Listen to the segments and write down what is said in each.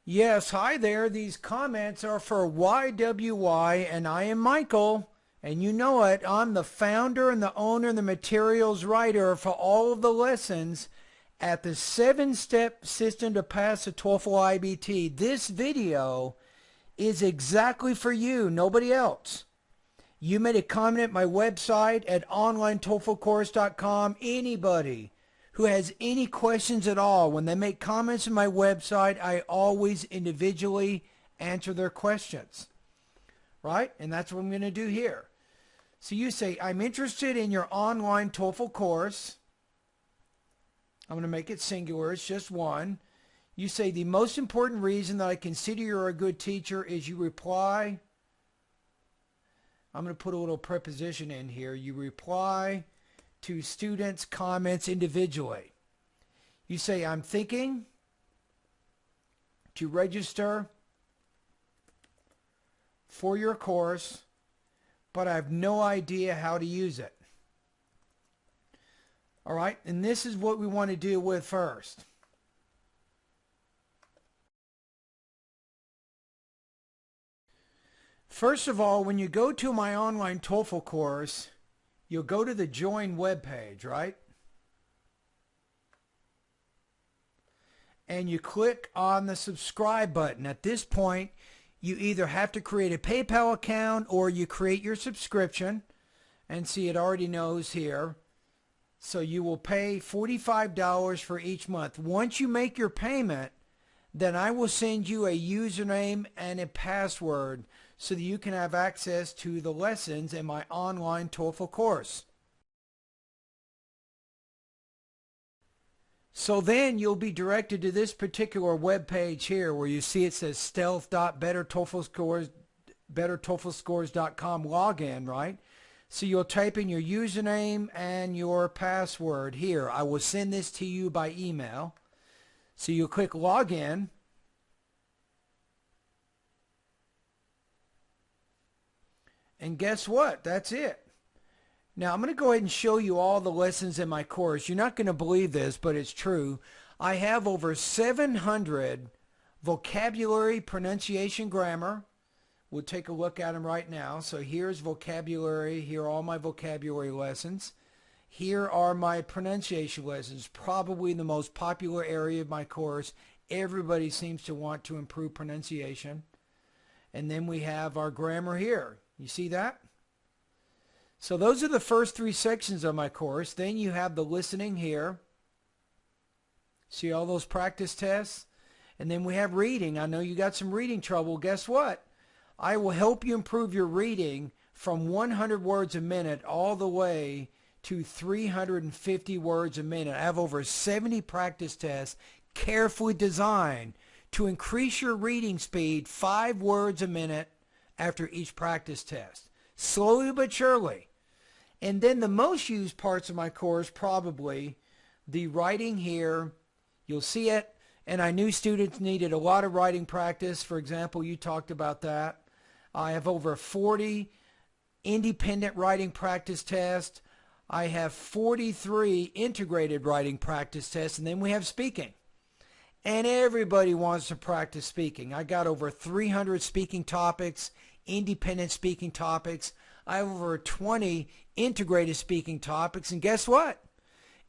Yes, hi there. These comments are for YWY, and I am Michael. And you know it, I'm the founder and the owner and the materials writer for all of the lessons at the 7-step system to pass the TOEFL IBT. This video is exactly for you, nobody else. You made a comment at my website at onlinetoeflcourse.com. Anybody who has any questions at all, when they make comments on my website, I always individually answer their questions. Right? And that's what I'm going to do here. So you say, I'm interested in your online TOEFL course. I'm going to make it singular. It's just one. You say, the most important reason that I consider you're a good teacher is you reply. I'm going to put a little preposition in here. You reply to students' comments individually. You say, I'm thinking to register for your course, but I have no idea how to use it. All right, and this is what we want to deal with first. First of all, when you go to my online TOEFL course, you'll go to the Join web page, right? And you click on the subscribe button. At this point, you either have to create a PayPal account or you create your subscription. And see, it already knows here. So you will pay $45 for each month. Once you make your payment, then I will send you a username and a password so that you can have access to the lessons in my online TOEFL course. So then you'll be directed to this particular web page here where you see it says stealth.bettertoeflscores.com login, right? So you'll type in your username and your password here. I will send this to you by email. So you'll click login. And guess what? That's it. Now I'm going to go ahead and show you all the lessons in my course. You're not going to believe this, but it's true. I have over 700 vocabulary, pronunciation, grammar. We'll take a look at them right now. So here's vocabulary. Here are all my vocabulary lessons. Here are my pronunciation lessons, probably the most popular area of my course. Everybody seems to want to improve pronunciation. And then we have our grammar here. You see that? So those are the first 3 sections of my course. Then you have the listening here. See all those practice tests? And then we have reading. I know you got some reading trouble. Guess what? I will help you improve your reading from 100 words a minute all the way to 350 words a minute. I have over 70 practice tests carefully designed to increase your reading speed 5 words a minute after each practice test. Slowly but surely. And then the most used parts of my course, probably the writing here. You'll see it. And I knew students needed a lot of writing practice. For example, you talked about that. I have over 40 independent writing practice tests. I have 43 integrated writing practice tests. And then we have speaking. And everybody wants to practice speaking. I got over 300 speaking topics, independent speaking topics. I have over 20 integrated speaking topics. And guess what?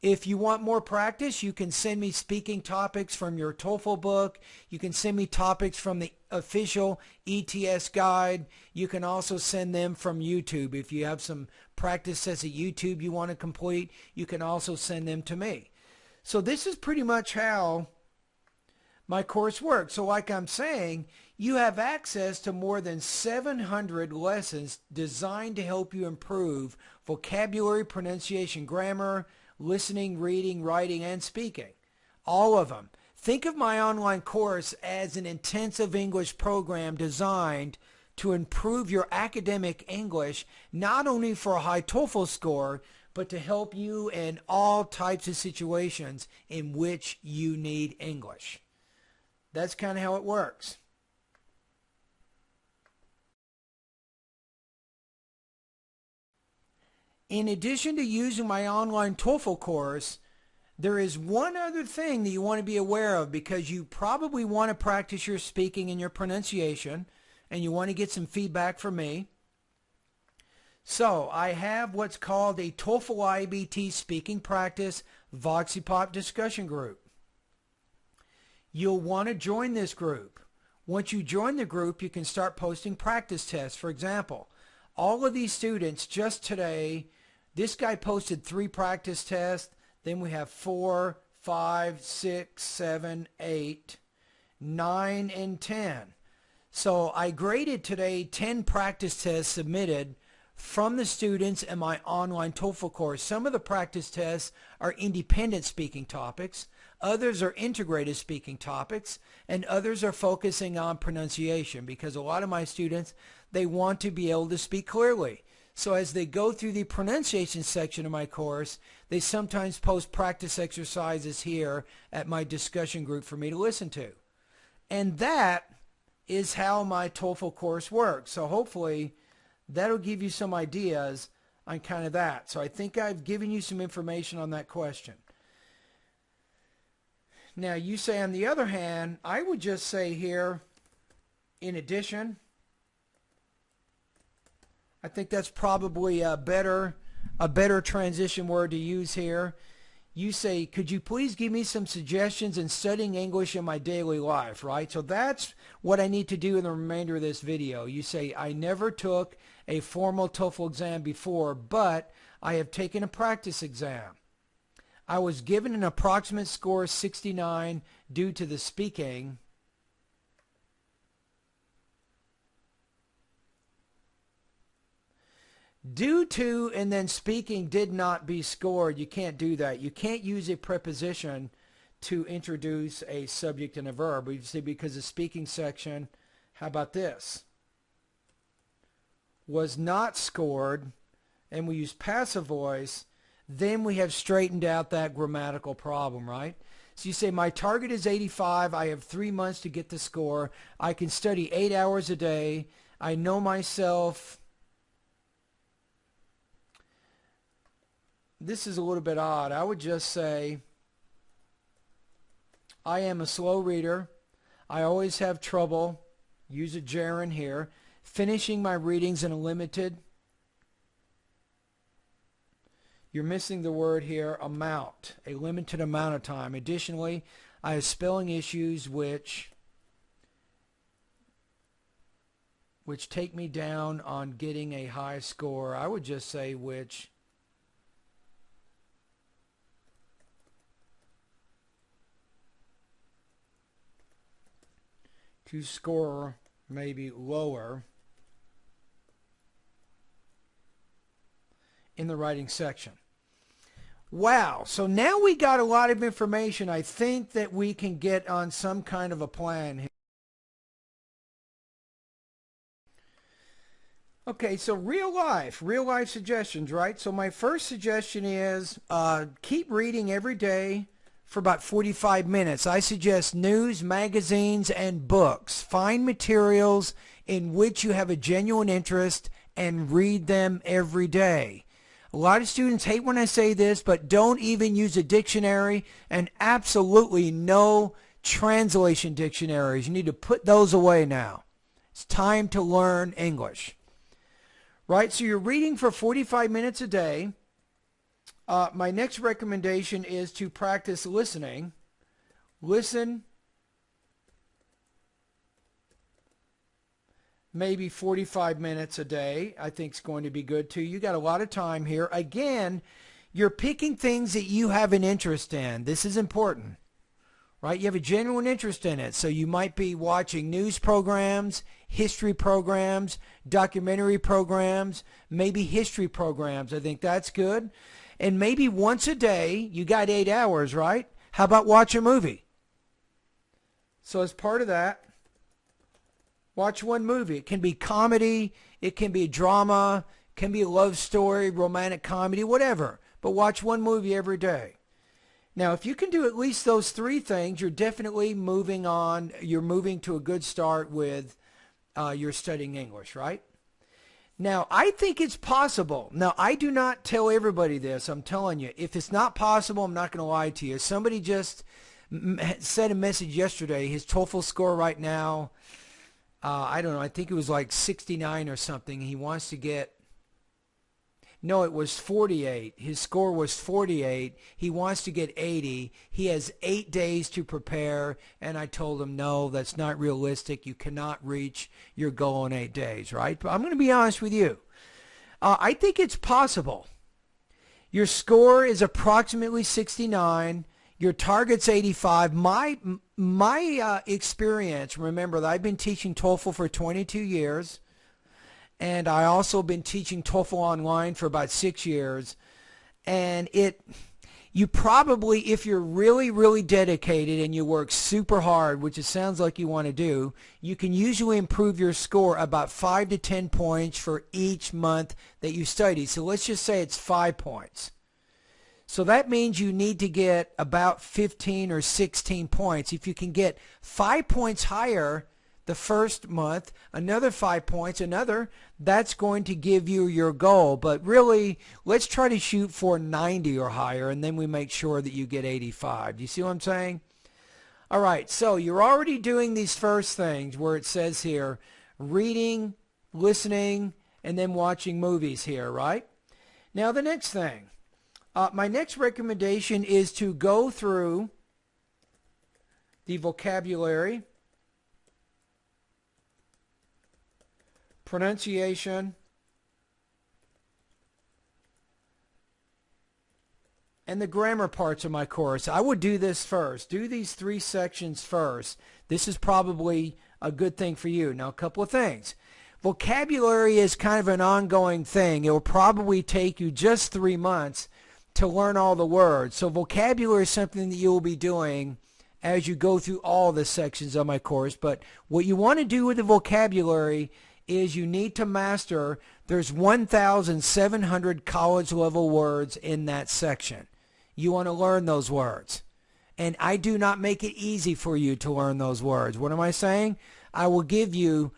If you want more practice, you can send me speaking topics from your TOEFL book. You can send me topics from the official ETS guide. You can also send them from YouTube. If you have some practice sets at YouTube you want to complete, you can also send them to me. So this is pretty much how my course works. So like I'm saying, you have access to more than 700 lessons designed to help you improve vocabulary, pronunciation, grammar, listening, reading, writing, and speaking. All of them. Think of my online course as an intensive English program designed to improve your academic English, not only for a high TOEFL score, but to help you in all types of situations in which you need English. That's kind of how it works. In addition to using my online TOEFL course, There is one other thing that you want to be aware of, because you probably want to practice your speaking and your pronunciation, and you want to get some feedback from me. So I have what's called a TOEFL IBT speaking practice Voxipop discussion group. You'll want to join this group. Once you join the group, you can start posting practice tests. For example, all of these students just today, this guy posted 3 practice tests. Then we have 4, 5, 6, 7, 8, 9, and 10. So I graded today 10 practice tests submitted from the students in my online TOEFL course. Some of the practice tests are independent speaking topics, others are integrated speaking topics, and others are focusing on pronunciation, because a lot of my students, they want to be able to speak clearly. So as they go through the pronunciation section of my course, they sometimes post practice exercises here at my discussion group for me to listen to. And that is how my TOEFL course works. So hopefully that'll give you some ideas on kind of that. So I think I've given you some information on that question. Now you say, on the other hand, I would just say here, in addition, I think that's probably a better transition word to use here. You say, could you please give me some suggestions in studying English in my daily life, right? So that's what I need to do in the remainder of this video. You say, I never took a formal TOEFL exam before, but I have taken a practice exam. I was given an approximate score of 69 due to the speaking. Due to, and then speaking did not be scored. You can't do that. You can't use a preposition to introduce a subject and a verb. We say because the speaking section, how about this? Was not scored, and we use passive voice, then we have straightened out that grammatical problem, right? So you say, my target is 85. I have 3 months to get the score. I can study 8 hours a day. I know myself. This is a little bit odd. I would just say, I am a slow reader. I always have trouble, use a gerund here, finishing my readings in a limited, you're missing the word here, amount, a limited amount of time. Additionally, I have spelling issues which take me down on getting a high score. I would just say which to score maybe lower in the writing section. Wow, so now we got a lot of information. I think that we can get on some kind of a plan here. Okay, so real life suggestions, right? So my first suggestion is keep reading every day for about 45 minutes. I suggest news, magazines, and books. Find materials in which you have a genuine interest and read them every day. A lot of students hate when I say this, but don't even use a dictionary, and absolutely no translation dictionaries. You need to put those away now. It's time to learn English. Right, so you're reading for 45 minutes a day. My next recommendation is to practice listening. Listen maybe 45 minutes a day. I think is going to be good too. You got a lot of time here. Again, you're picking things that you have an interest in. This is important, right? You have a genuine interest in it. So you might be watching news programs, history programs, documentary programs, maybe history programs. I think that's good. And maybe once a day, you got 8 hours, right? How about watch a movie? So as part of that, watch one movie. It can be comedy, it can be drama, it can be a love story, romantic comedy, whatever. But watch one movie every day. Now, if you can do at least those 3 things, you're definitely moving on. You're moving to a good start with your studying English, right? Now, I think it's possible. Now, I do not tell everybody this. I'm telling you, if it's not possible, I'm not going to lie to you. Somebody just sent a message yesterday. His TOEFL score right now, I don't know, I think it was like 69 or something. He wants to get, no, it was 48. His score was 48. He wants to get 80. He has 8 days to prepare, and I told him, no, that's not realistic. You cannot reach your goal in 8 days, right? But I'm going to be honest with you. I think it's possible. Your score is approximately 69. Your target's 85. My experience, remember that I've been teaching TOEFL for 22 years. And I also been teaching TOEFL online for about 6 years. And you probably, if you're really, really dedicated and you work super hard, which it sounds like you want to do, you can usually improve your score about 5 to 10 points for each month that you study. So let's just say it's 5 points. So that means you need to get about 15 or 16 points. If you can get 5 points higher the first month, another 5 points, that's going to give you your goal. But really, let's try to shoot for 90 or higher, and then we make sure that you get 85. Do you see what I'm saying? All right, so you're already doing these first things where it says here, reading, listening, and then watching movies here, right? Now the next thing, my next recommendation is to go through the vocabulary, pronunciation, and the grammar parts of my course. I would do this first. Do these 3 sections first. This is probably a good thing for you. Now, a couple of things. Vocabulary is kind of an ongoing thing. It will probably take you just 3 months to learn all the words. So vocabulary is something that you will be doing as you go through all the sections of my course. But what you want to do with the vocabulary is you need to master, there's 1,700 college level words in that section. You want to learn those words. And I do not make it easy for you to learn those words. What am I saying? I will give you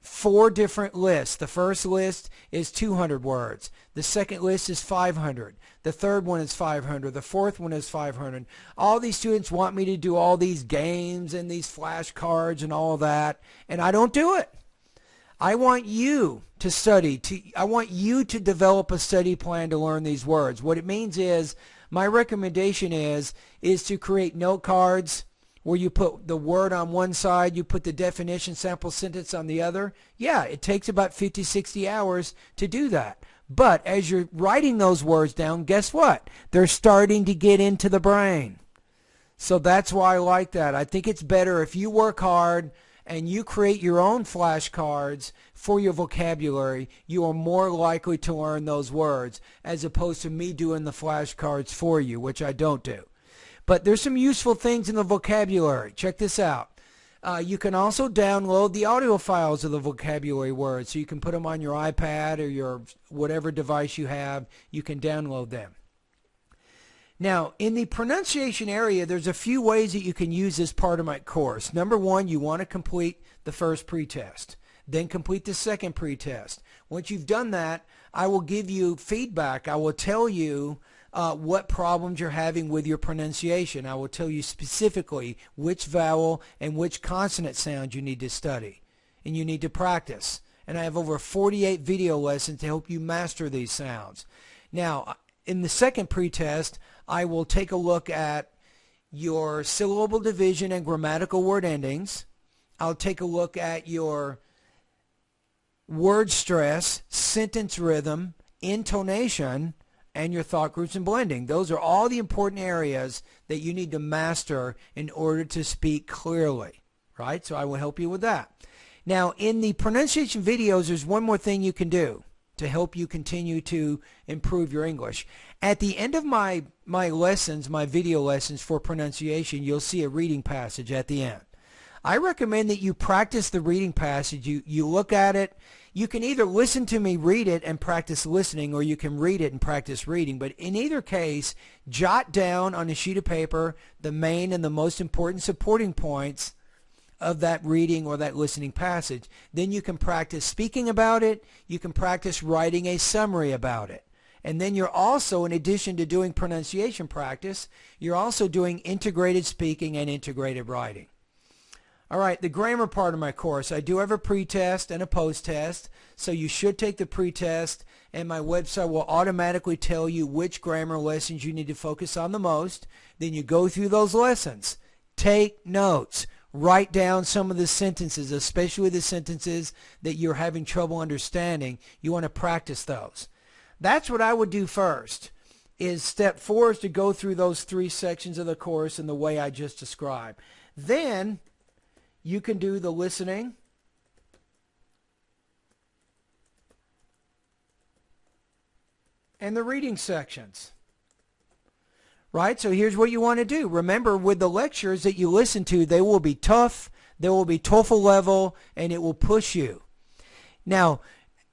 4 different lists. The first list is 200 words. The second list is 500. The third one is 500. The fourth one is 500. All these students want me to do all these games and these flashcards and all that, and I don't do it. I want you to study. I want you to develop a study plan to learn these words. What it means is, my recommendation is to create note cards where you put the word on one side, you put the definition sample sentence on the other. Yeah, it takes about 50, 60 hours to do that. But as you're writing those words down, guess what? They're starting to get into the brain. So that's why I like that. I think it's better if you work hard and you create your own flashcards for your vocabulary, you are more likely to learn those words as opposed to me doing the flashcards for you, which I don't do. But there's some useful things in the vocabulary. Check this out. You can also download the audio files of the vocabulary words, so you can put them on your iPad or your whatever device you have. You can download them. Now, in the pronunciation area, there's a few ways that you can use this part of my course. Number one, you want to complete the first pretest. Then complete the second pretest. Once you've done that, I will give you feedback. I will tell you what problems you're having with your pronunciation. I will tell you specifically which vowel and which consonant sound you need to study and you need to practice. And I have over 48 video lessons to help you master these sounds. Now, in the second pretest, I will take a look at your syllable division and grammatical word endings. I'll take a look at your word stress, sentence rhythm, intonation, and your thought groups and blending. Those are all the important areas that you need to master in order to speak clearly, right? So I will help you with that. Now, in the pronunciation videos, there's one more thing you can do to help you continue to improve your English. At the end of my lessons, my video lessons for pronunciation, you'll see a reading passage at the end. I recommend that you practice the reading passage. You look at it. You can either listen to me read it and practice listening, or you can read it and practice reading. But in either case, jot down on a sheet of paper the main and the most important supporting points of that reading or that listening passage. Then you can practice speaking about it. You can practice writing a summary about it. And then you're also, in addition to doing pronunciation practice, you're also doing integrated speaking and integrated writing. All right, the grammar part of my course, I do have a pre-test and a post-test, so you should take the pre-test, and my website will automatically tell you which grammar lessons you need to focus on the most. Then you go through those lessons. Take notes. Write down some of the sentences, especially the sentences that you're having trouble understanding. You want to practice those. That's what I would do first. Step 4 is to go through those 3 sections of the course in the way I just described. Then you can do the listening and the reading sections. Right? So here's what you want to do. Remember, with the lectures that you listen to, they will be tough, they will be TOEFL level, and it will push you. Now,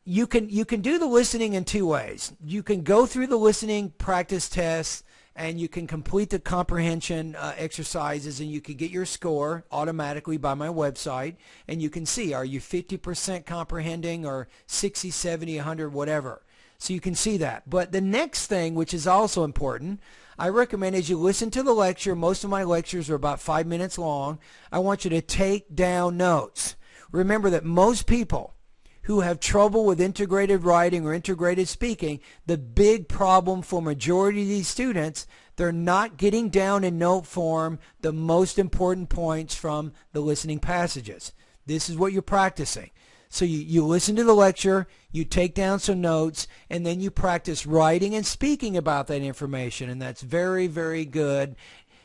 you can do the listening in 2 ways. You can go through the listening practice tests, and you can complete the comprehension exercises, and you can get your score automatically by my website, and you can see, are you 50% comprehending or 60, 70, 100, whatever. So you can see that. But the next thing, which is also important, I recommend as you listen to the lecture, most of my lectures are about 5 minutes long, I want you to take down notes. Remember that most people who have trouble with integrated writing or integrated speaking, the big problem for majority of these students, they're not getting down in note form the most important points from the listening passages. This is what you're practicing. So you listen to the lecture, you take down some notes, and then you practice writing and speaking about that information, and that's very, very good.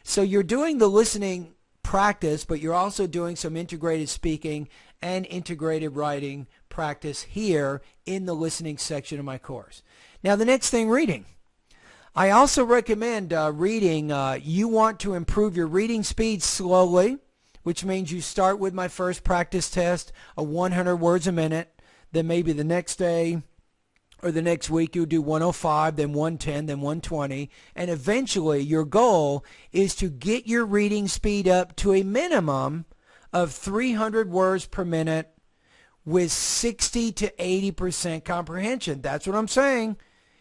So you're doing the listening practice, but you're also doing some integrated speaking and integrated writing practice here in the listening section of my course. Now the next thing, reading. I also recommend reading. You want to improve your reading speed slowly, which means you start with my first practice test of 100 words a minute. Then maybe the next day or the next week you'll do 105, then 110, then 120. And eventually your goal is to get your reading speed up to a minimum of 300 words per minute with 60 to 80% comprehension. That's what I'm saying.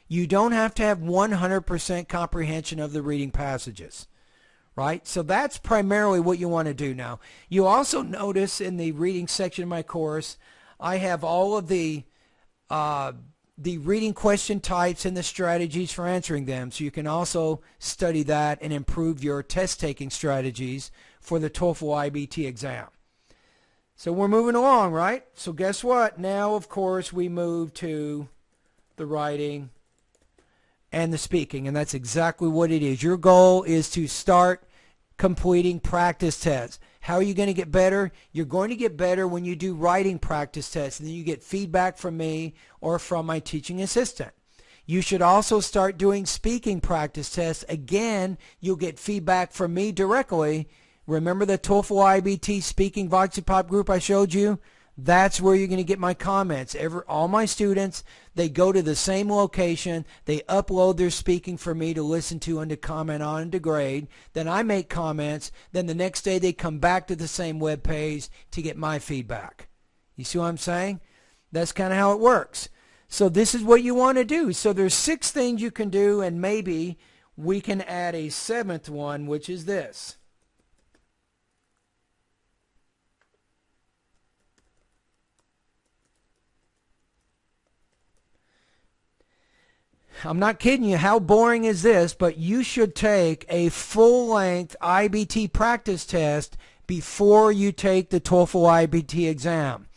You don't have to have 100% comprehension of the reading passages. Right? So that's primarily what you want to do now. You also notice in the reading section of my course, I have all of the reading question types and the strategies for answering them. So you can also study that and improve your test-taking strategies for the TOEFL IBT exam. So we're moving along, right? So guess what? Now, of course, we move to the writing and the speaking, and that's exactly what it is. Your goal is to start completing practice tests. How are you going to get better? You're going to get better when you do writing practice tests, and then you get feedback from me or from my teaching assistant. You should also start doing speaking practice tests. Again, you'll get feedback from me directly. Remember the TOEFL IBT speaking Voxipop group I showed you? That's where you're going to get my comments. All my students, they go to the same location. They upload their speaking for me to listen to and to comment on and to grade. Then I make comments. Then the next day they come back to the same web page to get my feedback. You see what I'm saying? That's kind of how it works. So this is what you want to do. So there's 6 things you can do, and maybe we can add a 7th one, which is this. I'm not kidding you. How boring is this? But you should take a full-length IBT practice test before you take the TOEFL IBT exam.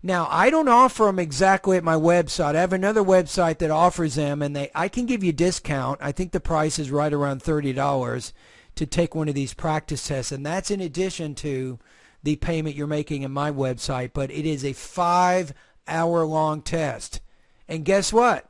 Now, I don't offer them exactly at my website. I have another website that offers them, and I can give you a discount. I think the price is right around $30 to take one of these practice tests, and that's in addition to the payment you're making in my website. But it is a 5-hour-long test. And guess what?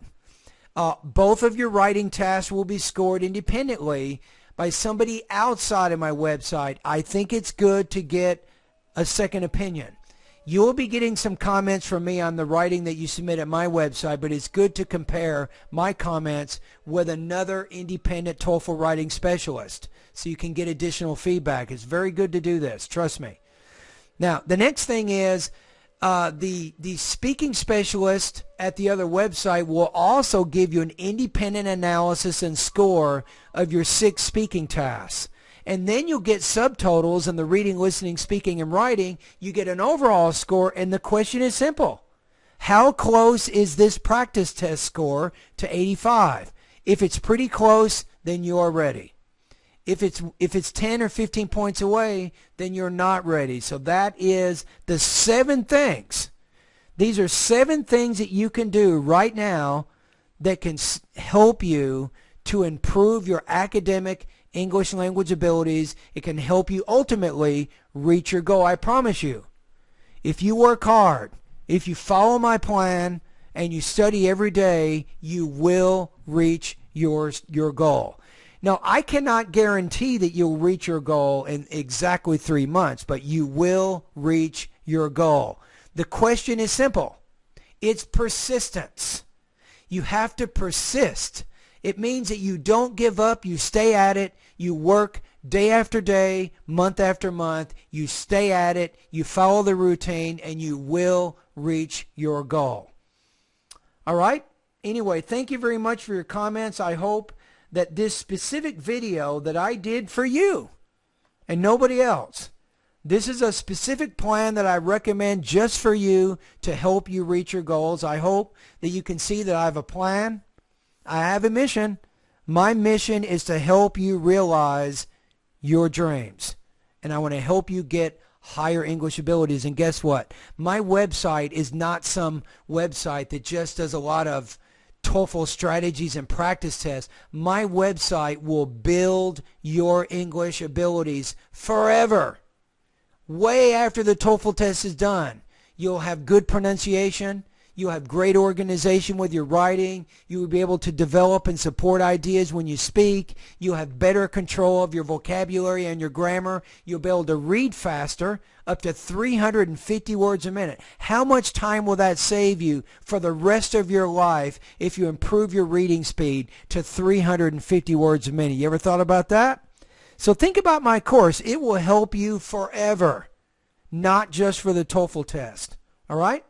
Both of your writing tasks will be scored independently by somebody outside of my website. I think it's good to get a second opinion. You will be getting some comments from me on the writing that you submit at my website, but it's good to compare my comments with another independent TOEFL writing specialist so you can get additional feedback. It's very good to do this, trust me. Now, the next thing is the speaking specialist at the other website will also give you an independent analysis and score of your 6 speaking tasks. And then you'll get subtotals in the reading, listening, speaking, and writing. You get an overall score, and the question is simple. How close is this practice test score to 85? If it's pretty close, then you're ready. If it's 10 or 15 points away, then you're not ready. So that is the 7 things. These are 7 things that you can do right now that can help you to improve your academic English language abilities. It can help you ultimately reach your goal. I promise you, if you work hard, if you follow my plan, and you study every day, you will reach your goal. Now, I cannot guarantee that you'll reach your goal in exactly 3 months, but you will reach your goal. The question is simple. It's persistence. You have to persist. It means that you don't give up, you stay at it, you work day after day, month after month, you stay at it, you follow the routine, and you will reach your goal. All right? Anyway, thank you very much for your comments. I hope that this specific video that I did for you and nobody else, this is a specific plan that I recommend just for you to help you reach your goals. I hope that you can see that I have a plan. I have a mission. My mission is to help you realize your dreams. And I want to help you get higher English abilities. And guess what? My website is not some website that just does a lot of TOEFL strategies and practice tests. My website will build your English abilities forever. Way after the TOEFL test is done, you'll have good pronunciation. You'll have great organization with your writing. You will be able to develop and support ideas when you speak. You'll have better control of your vocabulary and your grammar. You'll be able to read faster, up to 350 words a minute. How much time will that save you for the rest of your life if you improve your reading speed to 350 words a minute? You ever thought about that? So think about my course. It will help you forever, not just for the TOEFL test. All right?